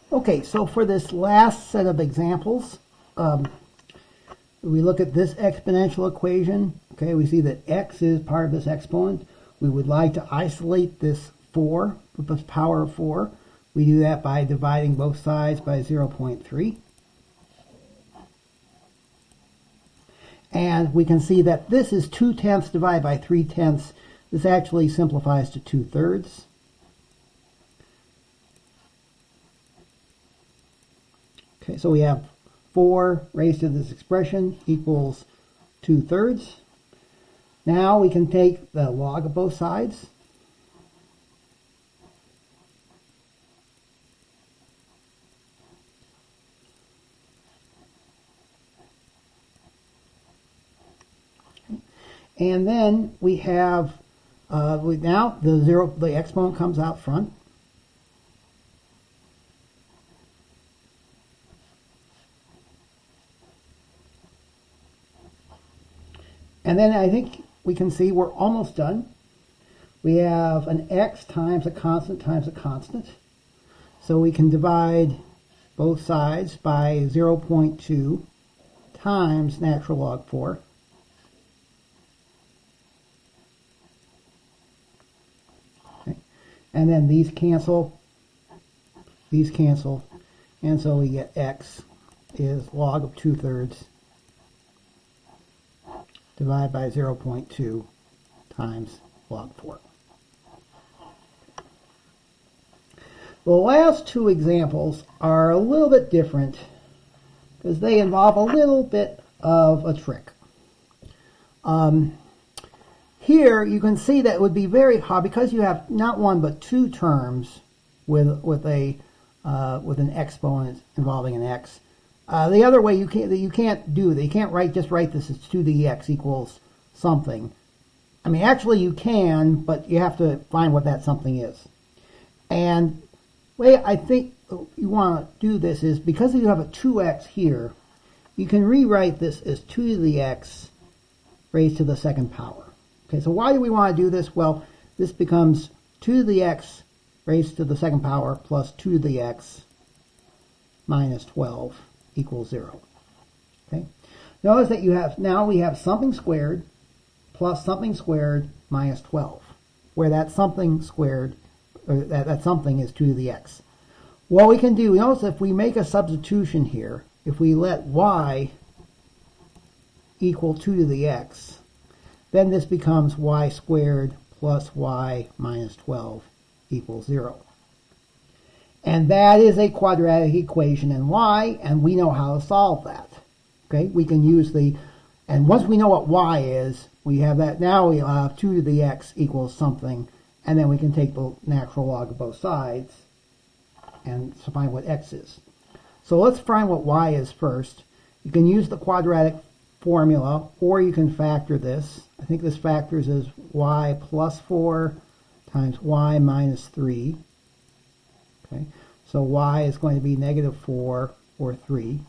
Okay, so for this last set of examples, we look at this exponential equation. Okay, we see that x is part of this exponent. We would like to isolate this 4 with the power of 4. We do that by dividing both sides by 0.3. And we can see that this is 2/10 divided by 3/10. This actually simplifies to 2/3. Okay, so we have 4 raised to this expression equals 2/3. Now we can take the log of both sides. And then we have, now the exponent comes out front. And then I think we can see we're almost done. We have an x times a constant times a constant. So we can divide both sides by 0.2 times natural log 4. Okay. And then these cancel, and so we get x is log of 2/3 divided by 0.2 times log 4. The last two examples are a little bit different because they involve a little bit of a trick. Here you can see that it would be very hard because you have not one but two terms with an exponent involving an x. The other way you can't do that. You can't just write this as 2 to the x equals something. I mean, actually you can, but you have to find what that something is. And the way I think you want to do this is because you have a 2x here, you can rewrite this as 2 to the x raised to the second power. Okay, so why do we want to do this? Well, this becomes 2 to the x raised to the second power plus 2 to the x minus 12 equals 0. Okay. Notice that we have something squared plus something squared minus 12, where that something squared, or that something is 2 to the x. What we can do, notice if we make a substitution here, if we let y equal 2 to the x, then this becomes y squared plus y minus 12 equals 0. And that is a quadratic equation in y, and we know how to solve that. Okay, we can use and once we know what y is, we have that. Now we have 2 to the x equals something, and then we can take the natural log of both sides and find what x is. So let's find what y is first. You can use the quadratic formula, or you can factor this. I think this factors as y plus 4 times y minus 3. Okay, so y is going to be negative 4 or 3.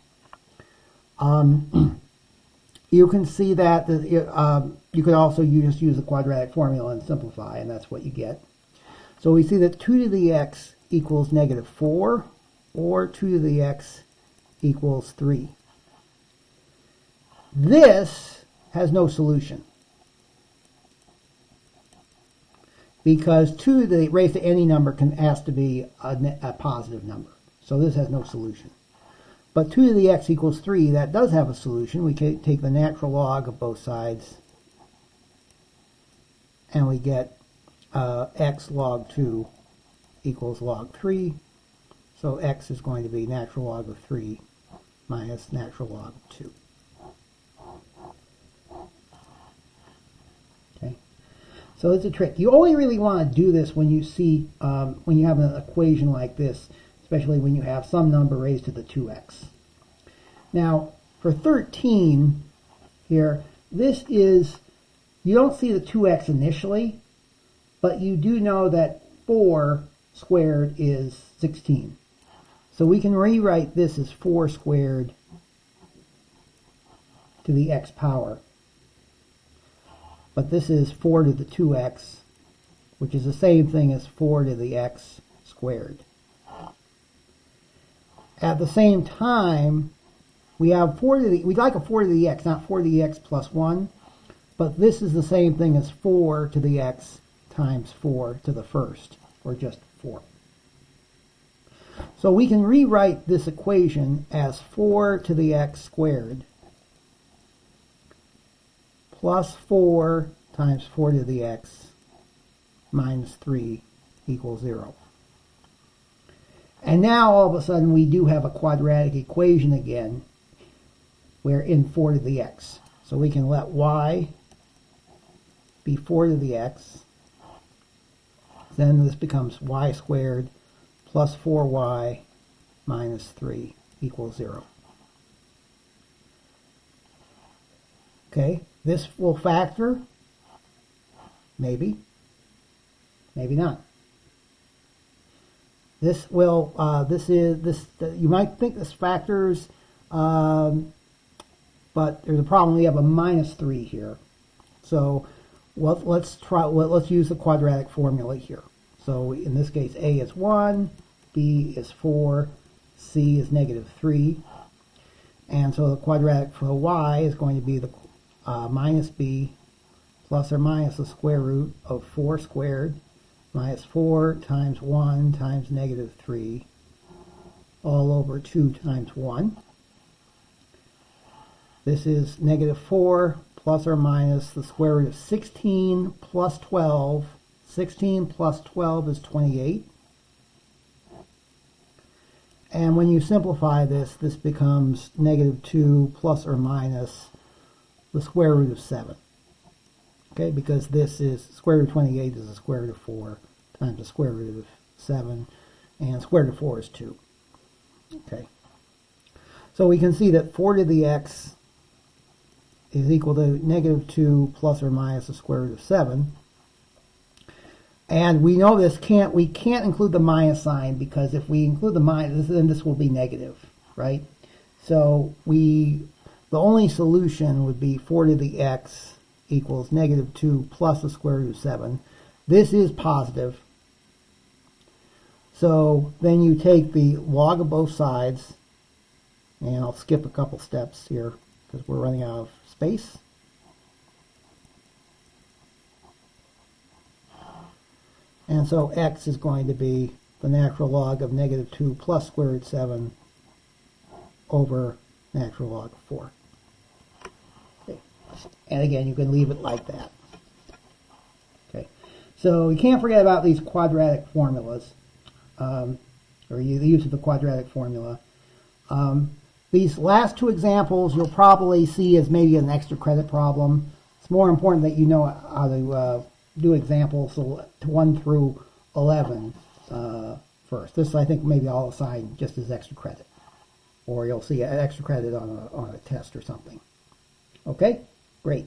You can see that you could also just use the quadratic formula and simplify, and that's what you get. So we see that 2 to the x equals negative 4, or 2 to the x equals 3. This has no solution, because 2 to the raised to any number has to be a positive number. So this has no solution. But 2 to the x equals 3, that does have a solution. We can take the natural log of both sides, and we get x log 2 equals log 3. So x is going to be natural log of 3 minus natural log of 2. Okay, so it's a trick. You only really want to do this when you see when you have an equation like this, especially when you have some number raised to the 2x. Now, for 13 here, this is, you don't see the 2x initially, but you do know that 4 squared is 16. So we can rewrite this as 4 squared to the x power. But this is 4 to the 2x, which is the same thing as 4 to the x squared. At the same time, we have 4 to the, we'd like a 4 to the x, not 4 to the x plus 1, but this is the same thing as 4 to the x times 4 to the first, or just 4. So we can rewrite this equation as 4 to the x squared plus 4 times 4 to the x minus 3 equals 0. And now all of a sudden we do have a quadratic equation again, where in 4 to the x. So we can let y be 4 to the x. Then this becomes y squared plus 4y minus 3 equals 0. Okay, this will factor. Maybe. Maybe not. This will, you might think this factors, but there's a problem. We have a minus 3 here. So let's use the quadratic formula here. So in this case, a is 1, b is 4, c is negative 3. And so the quadratic for y is going to be the minus b plus or minus the square root of 4 squared minus 4 times 1 times negative 3 all over 2 times 1. This is negative 4 plus or minus the square root of 16 plus 12. 16 plus 12 is 28. And when you simplify this, this becomes negative 2 plus or minus the square root of 7. Okay, because this is square root of 28 is the square root of 4 times the square root of 7, and square root of 4 is 2. Okay, so we can see that 4 to the x is equal to negative 2 plus or minus the square root of 7. And we know we can't include the minus sign, because if we include the minus, then this will be negative, right? So the only solution would be 4 to the x equals negative 2 plus the square root of 7. This is positive. So then you take the log of both sides, and I'll skip a couple steps here because we're running out of space. And so x is going to be the natural log of negative 2 plus square root 7 over natural log of 4. Okay. And again, you can leave it like that. Okay. So you can't forget about these quadratic formulas, or the use of the quadratic formula. These last two examples you'll probably see as maybe an extra credit problem. It's more important that you know how to do examples 1 through 11 first. This, I think, maybe I'll assign just as extra credit, or you'll see an extra credit on a test or something. Okay, great.